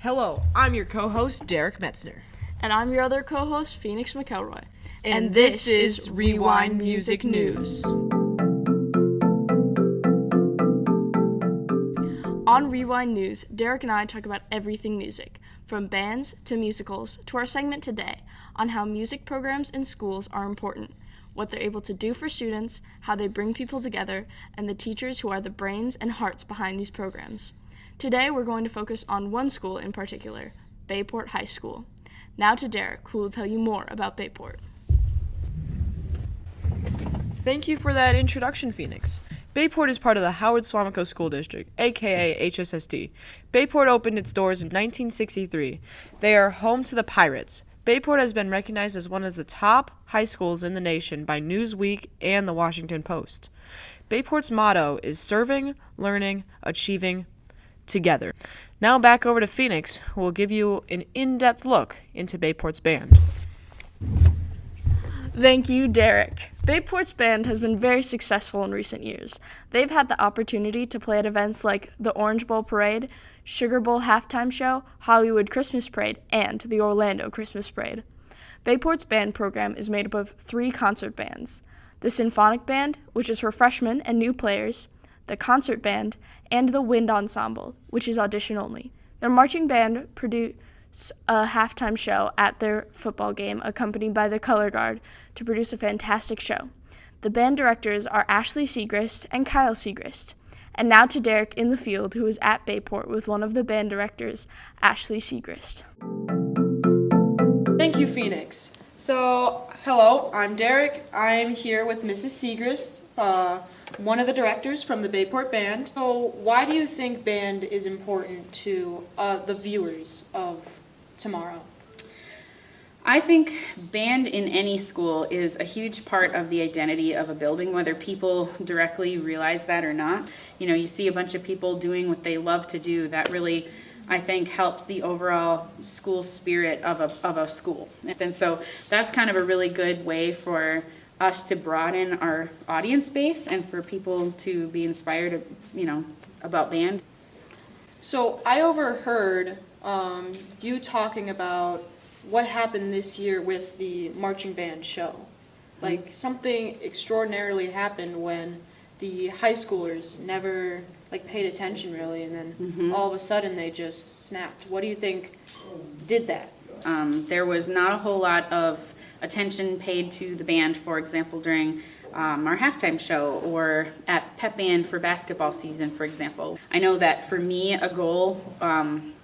Hello, I'm your co-host, Derek Metzner. And I'm your other co-host, Phoenix McElroy. And this is Rewind Music News. On Rewind News, Derek and I talk about everything music, from bands to musicals to our segment today on how music programs in schools are important, what they're able to do for students, how they bring people together, and the teachers who are the brains and hearts behind these programs. Today, we're going to focus on one school in particular, Bayport High School. Now to Derek, who will tell you more about Bayport. Thank you for that introduction, Phoenix. Bayport is part of the Howard Swamico School District, aka HSSD. Bayport opened its doors in 1963. They are home to the Pirates. Bayport has been recognized as one of the top high schools in the nation by Newsweek and the Washington Post. Bayport's motto is serving, learning, achieving, together. Now back over to Phoenix, who will give you an in-depth look into Bayport's band. Thank you, Derek. Bayport's band has been very successful in recent years. They've had the opportunity to play at events like the Orange Bowl Parade, Sugar Bowl Halftime Show, Hollywood Christmas Parade, and the Orlando Christmas Parade. Bayport's band program is made up of 3 concert bands: the Symphonic Band, which is for freshmen and new players, the Concert Band, and the Wind Ensemble, which is audition only. Their marching band produce a halftime show at their football game, accompanied by the color guard, to produce a fantastic show. The band directors are Ashley Segrist and Kyle Segrist. And now to Derek in the field, who is at Bayport with one of the band directors, Ashley Segrist. Thank you, Phoenix. So, hello, I'm Derek. I'm here with Mrs. Segrist, one of the directors from the Bayport Band. So, why do you think band is important to the viewers of tomorrow? I think band in any school is a huge part of the identity of a building, whether people directly realize that or not. You know, you see a bunch of people doing what they love to do. That really, I think, helps the overall school spirit of a school. And so that's kind of a really good way for us to broaden our audience base and for people to be inspired, about band. So, I overheard you talking about what happened this year with the marching band show. Like, something extraordinarily happened when the high schoolers never paid attention really, and then all of a sudden they just snapped. What do you think did that? There was not a whole lot of attention paid to the band, for example, during our halftime show or at pep band for basketball season, for example. I know that for me, a goal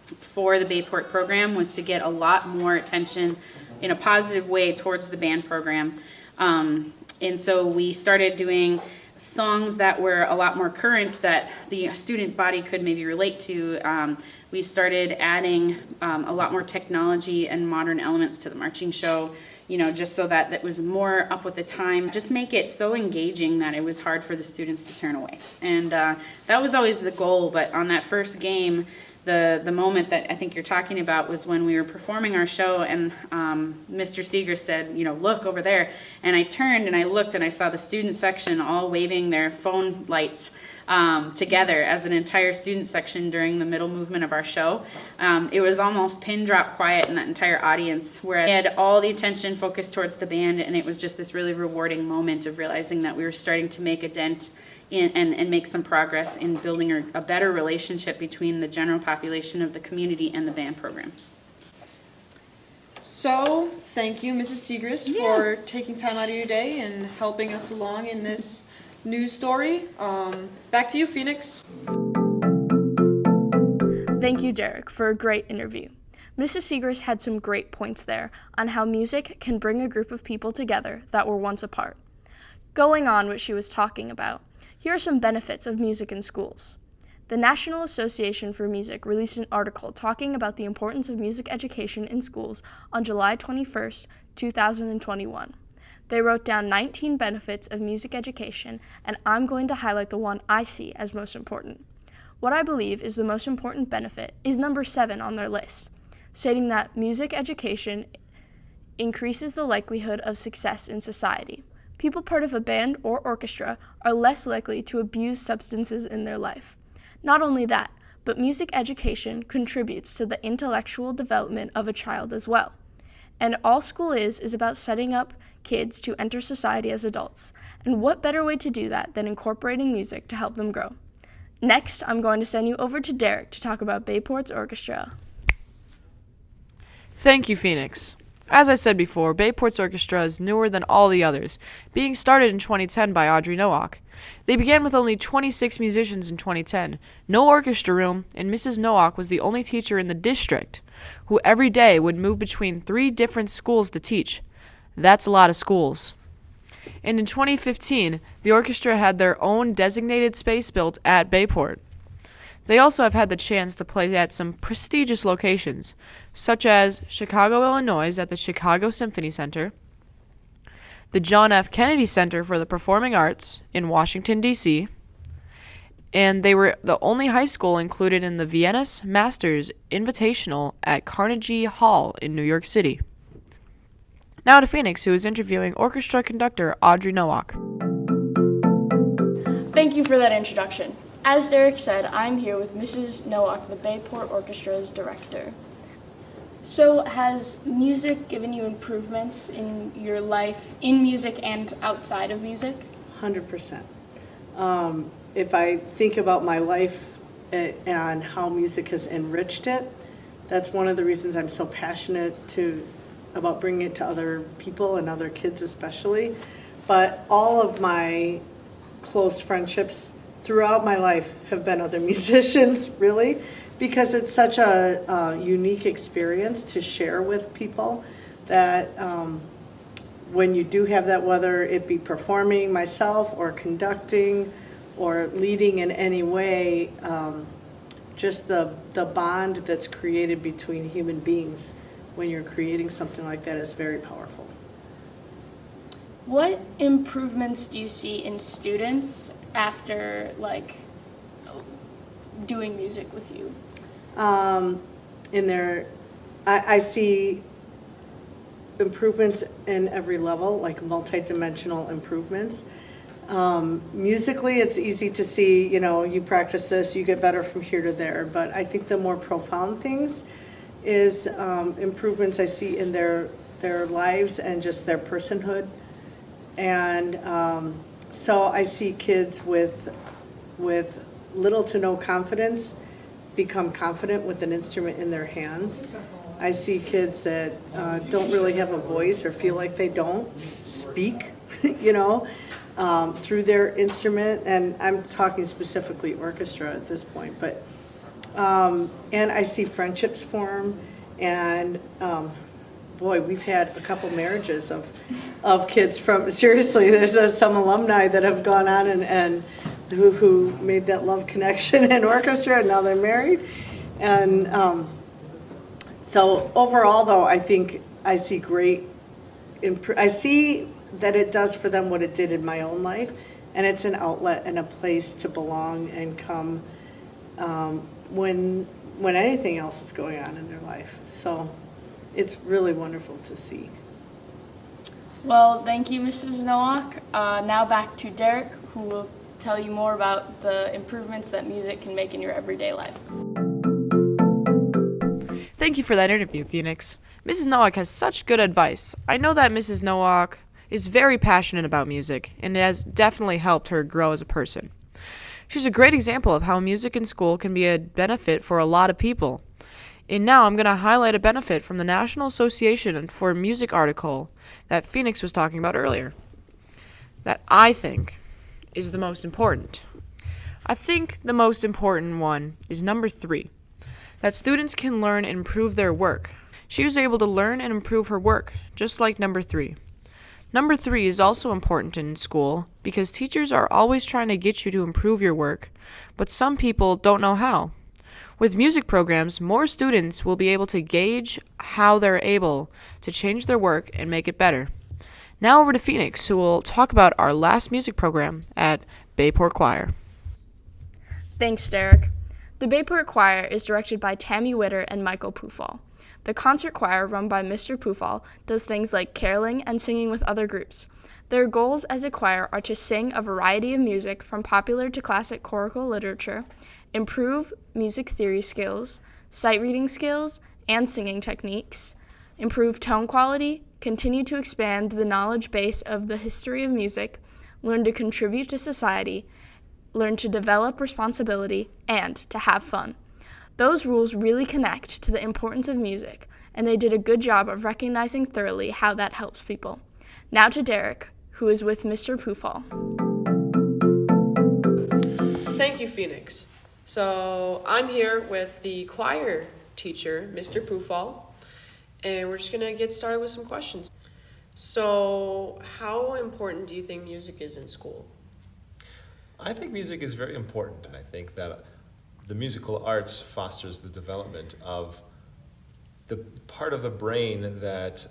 for the Bayport program was to get a lot more attention in a positive way towards the band program. And so we started doing songs that were a lot more current that the student body could maybe relate to. We started adding a lot more technology and modern elements to the marching show, just so that it was more up with the time. Just make it so engaging that it was hard for the students to turn away. And that was always the goal, but on that first game, the moment that I think you're talking about was when we were performing our show, and Mr. Seeger said, look over there. And I turned and I looked and I saw the student section all waving their phone lights together as an entire student section during the middle movement of our show. It was almost pin drop quiet in that entire audience, where I had all the attention focused towards the band, and it was just this really rewarding moment of realizing that we were starting to make a dent and make some progress in building a better relationship between the general population of the community and the band program. So, thank you, Mrs. Segrist, for taking time out of your day and helping us along in this news story. Back to you, Phoenix. Thank you, Derek, for a great interview. Mrs. Segrist had some great points there on how music can bring a group of people together that were once apart. Going on what she was talking about, here are some benefits of music in schools. The National Association for Music released an article talking about the importance of music education in schools on July 21st, 2021. They wrote down 19 benefits of music education, and I'm going to highlight the one I see as most important. What I believe is the most important benefit is number 7 on their list, stating that music education increases the likelihood of success in society. People part of a band or orchestra are less likely to abuse substances in their life. Not only that, but music education contributes to the intellectual development of a child as well. And all school is about setting up kids to enter society as adults. And what better way to do that than incorporating music to help them grow? Next, I'm going to send you over to Derek to talk about Bayport's orchestra. Thank you, Phoenix. As I said before, Bayport's orchestra is newer than all the others, being started in 2010 by Audrey Nowak. They began with only 26 musicians in 2010, no orchestra room, and Mrs. Nowak was the only teacher in the district who every day would move between 3 different schools to teach. That's a lot of schools. And in 2015, the orchestra had their own designated space built at Bayport. They also have had the chance to play at some prestigious locations, such as Chicago, Illinois at the Chicago Symphony Center, the John F. Kennedy Center for the Performing Arts in Washington, D.C., and they were the only high school included in the Vienna's Masters Invitational at Carnegie Hall in New York City. Now to Phoenix, who is interviewing orchestra conductor Audrey Nowak. Thank you for that introduction. As Derek said, I'm here with Mrs. Nowak, the Bayport Orchestra's director. So has music given you improvements in your life, in music and outside of music? 100%. If I think about my life and how music has enriched it, that's one of the reasons I'm so passionate about bringing it to other people and other kids especially. But all of my close friendships throughout my life have been other musicians, really, because it's such a unique experience to share with people that when you do have that, whether it be performing myself or conducting or leading in any way, just the bond that's created between human beings when you're creating something like that is very powerful. What improvements do you see in students after doing music with you? I see improvements in every level, like multi-dimensional improvements. Musically, it's easy to see, you practice this, you get better from here to there. But I think the more profound things is improvements I see in their lives and just their personhood. And so I see kids with little to no confidence become confident with an instrument in their hands. I see kids that don't really have a voice or feel like they don't speak, through their instrument. And I'm talking specifically orchestra at this point. But and I see friendships form. And boy, we've had a couple marriages of kids from, seriously, there's some alumni that have gone on and who made that love connection in orchestra, and now they're married. And so overall, though, I think I see I see that it does for them what it did in my own life, and it's an outlet and a place to belong and come when anything else is going on in their life. So it's really wonderful to see. Well, thank you, Mrs. Nowak. Now back to Derek, who will tell you more about the improvements that music can make in your everyday life. Thank you for that interview, Phoenix. Mrs. Nowak has such good advice. I know that Mrs. Nowak is very passionate about music, and it has definitely helped her grow as a person. She's a great example of how music in school can be a benefit for a lot of people. And now I'm going to highlight a benefit from the National Association for Music article that Phoenix was talking about earlier, that I think is the most important. I think the most important one is number 3, that students can learn and improve their work. She was able to learn and improve her work, just like number 3. Number 3 is also important in school because teachers are always trying to get you to improve your work, but some people don't know how. With music programs, more students will be able to gauge how they're able to change their work and make it better. Now over to Phoenix, who will talk about our last music program at Bayport Choir. Thanks, Derek. The Bayport Choir is directed by Tammy Witter and Michael Pufall. The concert choir, run by Mr. Pufall, does things like caroling and singing with other groups. Their goals as a choir are to sing a variety of music from popular to classic choral literature improve music theory skills, sight reading skills, and singing techniques, improve tone quality, continue to expand the knowledge base of the history of music, learn to contribute to society, learn to develop responsibility, and to have fun. Those rules really connect to the importance of music, and they did a good job of recognizing thoroughly how that helps people. Now to Derek, who is with Mr. Pufall. Thank you, Phoenix. So I'm here with the choir teacher, Mr. Pufall, and we're just going to get started with some questions. So how important do you think music is in school? I think music is very important, and I think that the musical arts fosters the development of the part of the brain that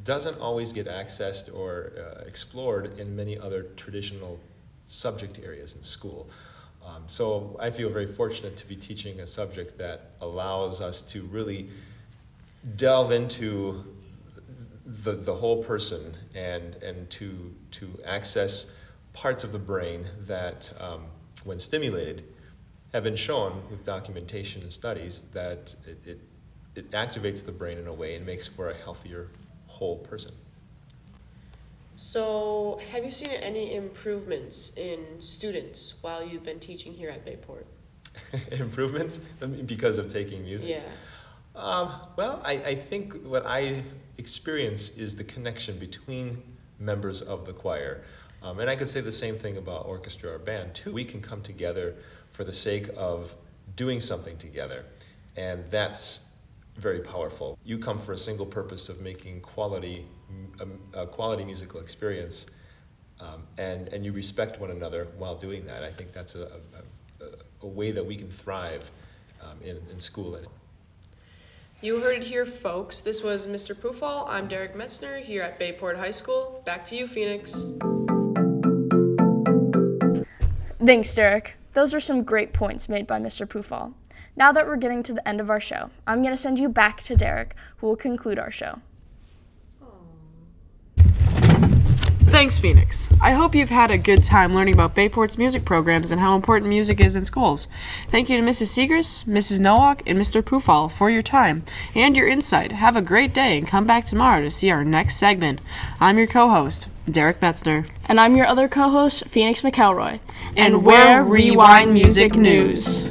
doesn't always get accessed or explored in many other traditional subject areas in school. So I feel very fortunate to be teaching a subject that allows us to really delve into the whole person and to access parts of the brain that, when stimulated, have been shown with documentation and studies that it activates the brain in a way and makes for a healthier whole person. So have you seen any improvements in students while you've been teaching here at Bayport? Improvements because of taking music? Yeah. Well, I think what I experience is the connection between members of the choir. And I could say the same thing about orchestra or band too. We can come together for the sake of doing something together, and that's very powerful. You come for a single purpose of making a quality musical experience, and you respect one another while doing that. I think that's a way that we can thrive in school. You heard it here, folks. This was Mr. Pufall. I'm Derek Metzner here at Bayport High School. Back to you, Phoenix. Thanks, Derek. Those are some great points made by Mr. Pufall. Now that we're getting to the end of our show, I'm going to send you back to Derek, who will conclude our show. Thanks, Phoenix. I hope you've had a good time learning about Bayport's music programs and how important music is in schools. Thank you to Mrs. Segrist, Mrs. Nowak, and Mr. Pufall for your time and your insight. Have a great day and come back tomorrow to see our next segment. I'm your co-host, Derek Metzner. And I'm your other co-host, Phoenix McElroy. And we're Rewind Music News.